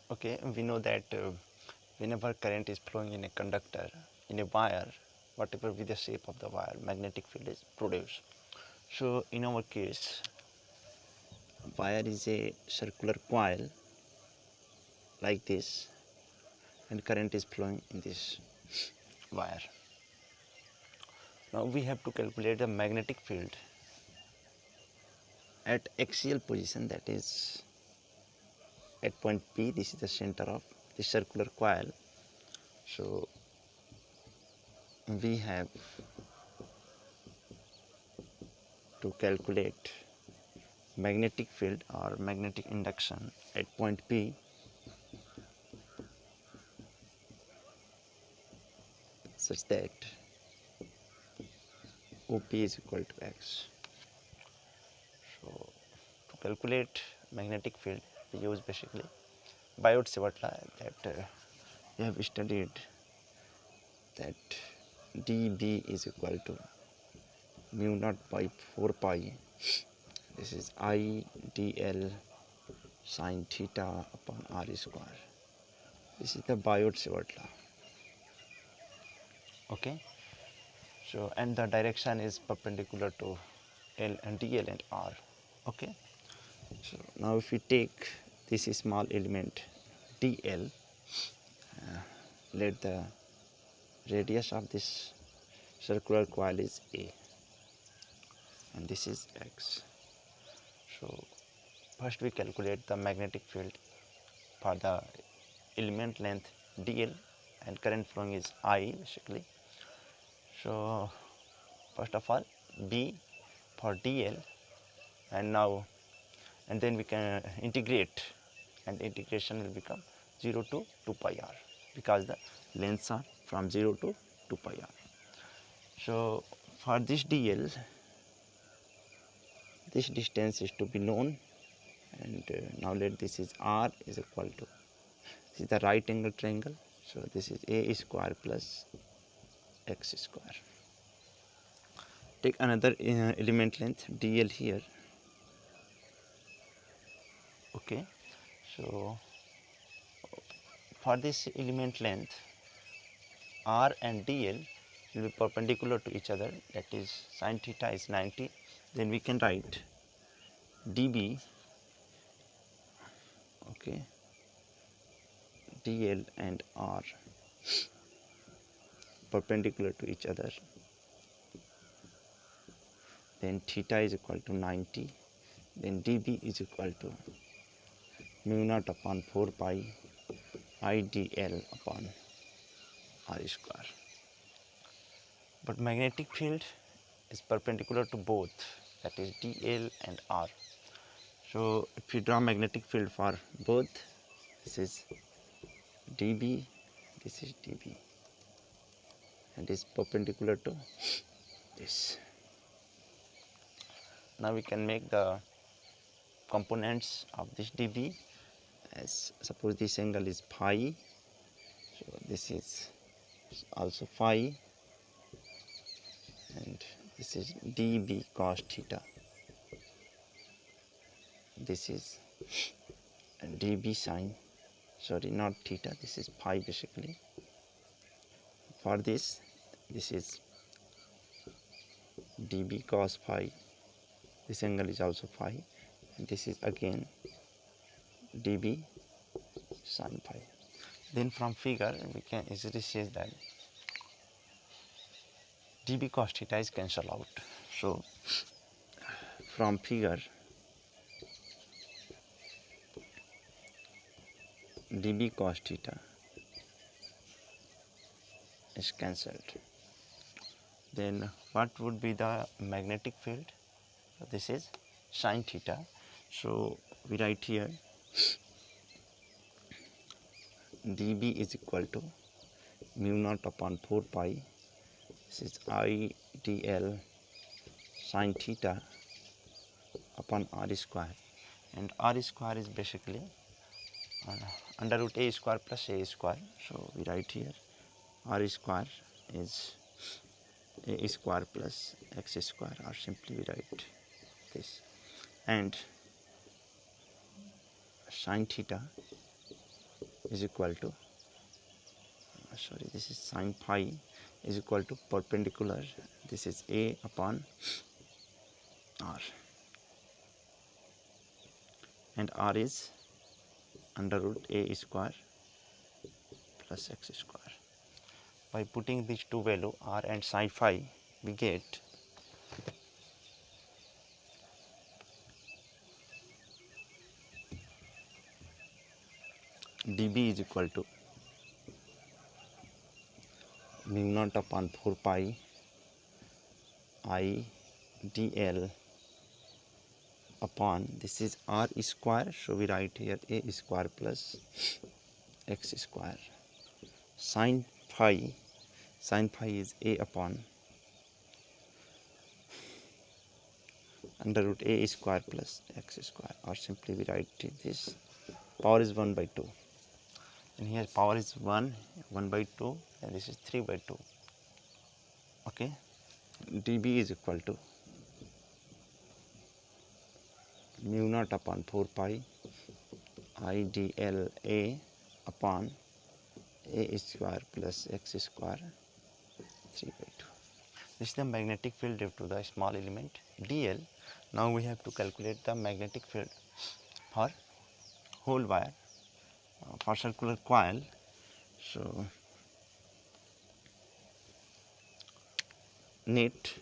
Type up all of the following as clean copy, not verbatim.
Okay, we know that whenever current is flowing in a conductor, in a wire, whatever be the shape of the wire, magnetic field is produced. So in our case, wire is a circular coil like this, and current is flowing in this wire. Now we have to calculate the magnetic field at axial position, that is at point P. This is the center of the circular coil. So we have to calculate magnetic field or magnetic induction at point P such that OP is equal to X. So to calculate magnetic field, we use basically Biot-Savart law that we have studied, that dB is equal to mu naught by 4 pi. This is I dl sine theta upon r square. This is the Biot-Savart law. Okay. So and the direction is perpendicular to L and dl and r. Okay. So now if we take this small element dl, let the radius of this circular coil is a, and this is x. So first we calculate the magnetic field for the element length dl, and current flowing is I basically. So first of all B for dl, and then we can integrate, and integration will become 0 to 2 pi r, because the lengths are from 0 to 2 pi r. So for this dl, this distance is to be known, and now let this is r is equal to, this is the right angle triangle, so this is a square plus x square. Take another element length dl here. Okay, so for this element length, r and dl will be perpendicular to each other, that is sin theta is 90. Then we can write dB, okay, dl and r perpendicular to each other, then theta is equal to 90, then dB is equal to mu naught upon 4 pi I dl upon r square. But magnetic field is perpendicular to both, that is dl and r. So if you draw magnetic field for both, this is dB, this is dB, and is perpendicular to this. Now we can make the components of this dB as, suppose this angle is phi, so this is also phi, and this is dB cos theta, this is dB sine, sorry not theta, this is phi basically. For this, this is dB cos phi, this angle is also phi, and this is again dB sin phi. Then from figure we can easily say that dB cos theta is cancelled out. So from figure dB cos theta is cancelled. Then what would be the magnetic field? This is sin theta. So we write here dB is equal to mu naught upon 4 pi, this is I dl sin theta upon r square, and r square is basically under root a square plus a square. So we write here r square is a square plus x square, or simply we write this, and sin theta is equal to this is sin phi is equal to perpendicular, this is A upon R, and R is under root A square plus x square. By putting these two values R and sin phi, we get dB is equal to mu naught upon 4 pi I dl upon, this is R square, so we write here A square plus x square. Sin phi is A upon under root A square plus x square, or simply we write this power is 1 by 2, and here power is 1 by 2, and this is 3 by 2. Okay, dB is equal to mu naught upon 4 pi I dl A upon A square plus x square 3 by 2. This is the magnetic field due to the small element dl. Now we have to calculate the magnetic field for whole wire, for circular coil. So net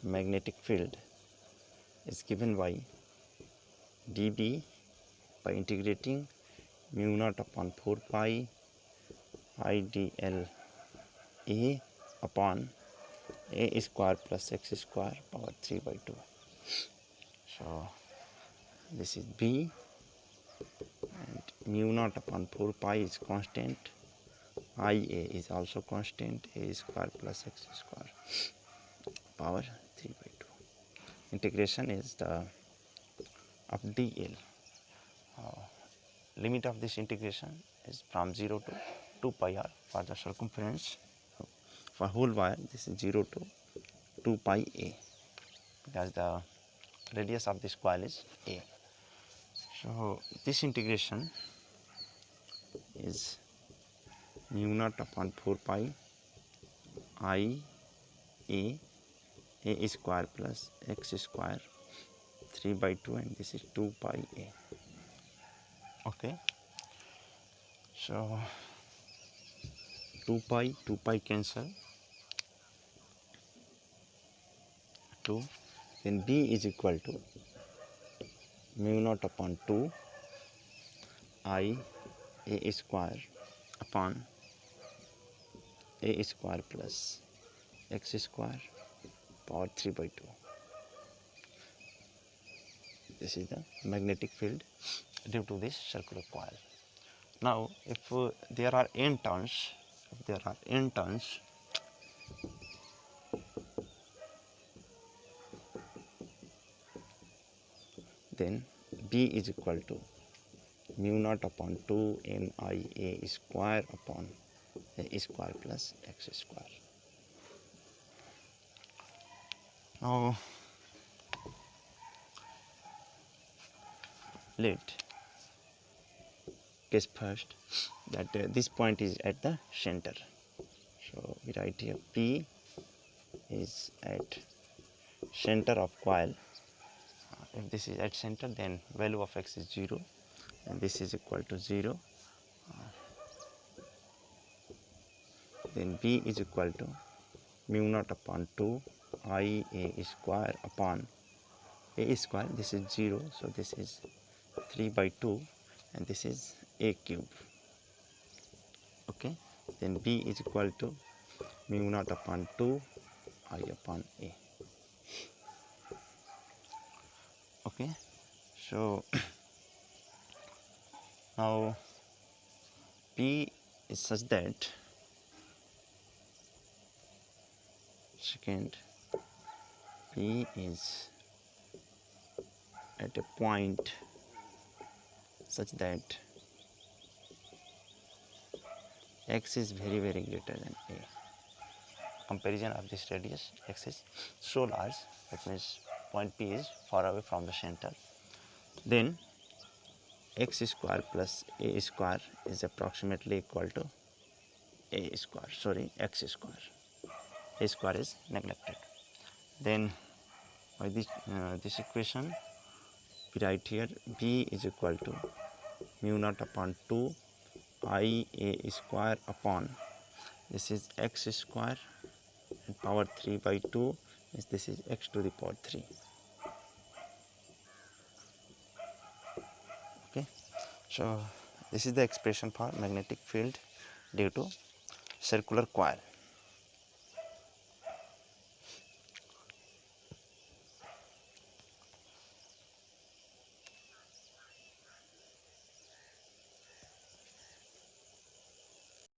magnetic field is given by dB by integrating mu naught upon 4 pi I dl A upon A square plus x square power 3 by 2. So this is B, and mu naught upon 4 pi is constant, IA is also constant, A square plus x square power 3 by 2. Integration is the of dl. Limit of this integration is from 0 to 2 pi r for the circumference. For whole wire, this is 0 to 2 pi a, because the radius of this coil is a. So this integration is mu naught upon 4 pi I a square plus x square 3 by 2, and this is 2 pi a. Okay, so 2 pi cancel, 2, then B is equal to mu naught upon 2 I a square upon a square plus x square power 3 by 2. This is the magnetic field due to this circular coil. Now, if there are n turns, then B is equal to mu naught upon 2 mi a square upon a square plus x square. Now, let guess first that this point is at the center. So we write here P is at center of coil. If this is at center, then value of x is 0, and this is equal to 0. Then B is equal to mu naught upon 2 I a square upon a square, this is 0, so this is 3 by 2, and this is a cube. Okay, then B is equal to mu naught upon 2 I upon a. Okay, so now P is such that P is at a point such that x is very greater than a. Comparison of this radius, x is so large, that means point P is far away from the center. Then x square plus a square is approximately equal to a square, sorry, x square. A square is neglected. Then by this equation we write here b is equal to mu naught upon 2 I a square upon, this is x square and power 3 by 2 is this is x to the power 3. Okay, so this is the expression for magnetic field due to circular coil.